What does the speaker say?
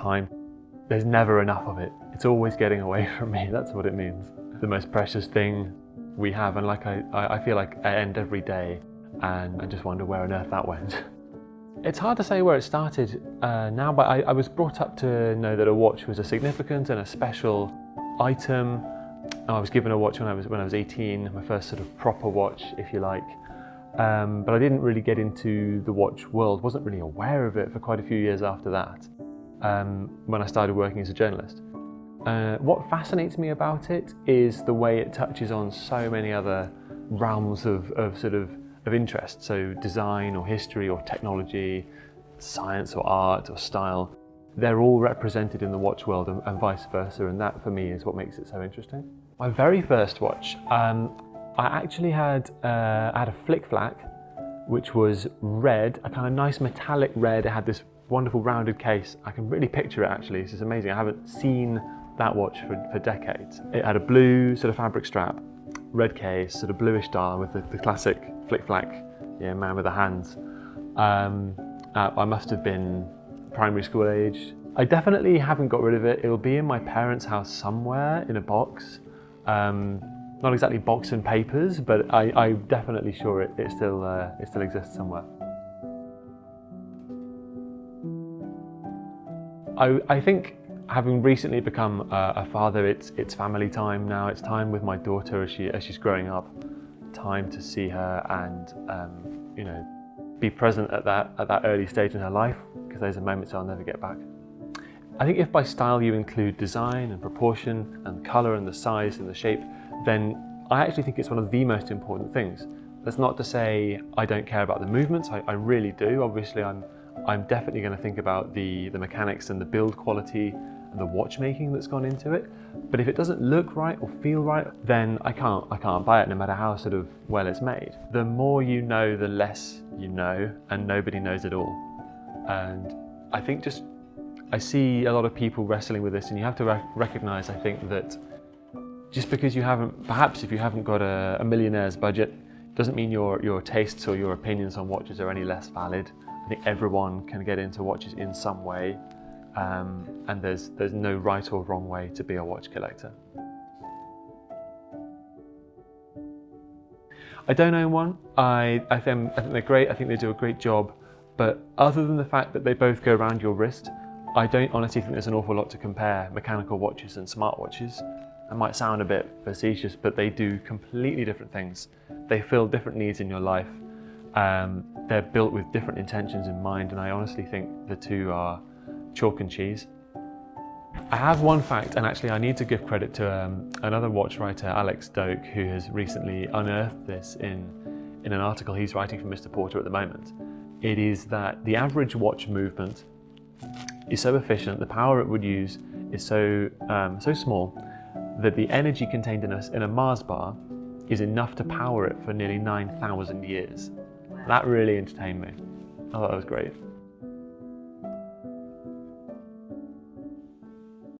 time. There's never enough of it. It's always getting away from me, that's what it means. The most precious thing we have, and like I feel like I end every day and I just wonder where on earth that went. It's hard to say where it started now, but I was brought up to know that a watch was a significant and a special item. I was given a watch when I was 18, my first sort of proper watch, if you like. But I didn't really get into the watch world, wasn't really aware of it for quite a few years after that, when I started working as a journalist. What fascinates me about it is the way it touches on so many other realms of interest, so design or history or technology, science or art or style. They're all represented in the watch world and vice versa, and that for me is what makes it so interesting. My very first watch, I actually had a Flic Flac, which was red, a kind of nice metallic red. It had this wonderful rounded case. I can really picture it actually, this is amazing. I haven't seen that watch for decades. It had a blue sort of fabric strap, red case, sort of bluish dial with the classic Flic Flac, man with the hands. I must have been primary school age. I definitely haven't got rid of it. It'll be in my parents' house somewhere in a box. Not exactly box and papers, but I'm definitely sure it still exists somewhere. I think having recently become a father, it's family time now. It's time with my daughter as she's growing up. Time to see her and be present at that early stage in her life, because those are moments I'll never get back. I think if by style you include design and proportion and colour and the size and the shape, then I actually think it's one of the most important things. That's not to say I don't care about the movements, I really do. Obviously I'm definitely going to think about the mechanics and the build quality and the watchmaking that's gone into it. But if it doesn't look right or feel right, then I can't buy it, no matter how sort of well it's made. The more you know, the less you know, and nobody knows it all. And I think I see a lot of people wrestling with this, and you have to recognize, I think, that just because perhaps if you haven't got a millionaire's budget, doesn't mean your tastes or your opinions on watches are any less valid. I think everyone can get into watches in some way. And there's no right or wrong way to be a watch collector. I don't own one. I think they're great. I think they do a great job. But other than the fact that they both go around your wrist, I don't honestly think there's an awful lot to compare mechanical watches and smartwatches. That might sound a bit facetious, but they do completely different things. They fill different needs in your life. They're built with different intentions in mind, and I honestly think the two are chalk and cheese. I have one fact, and actually I need to give credit to another watch writer, Alex Doak, who has recently unearthed this in an article he's writing for Mr. Porter at the moment. It is that the average watch movement is so efficient, the power it would use is so small, that the energy contained in a Mars bar is enough to power it for nearly 9,000 years. That really entertained me. I thought that was great.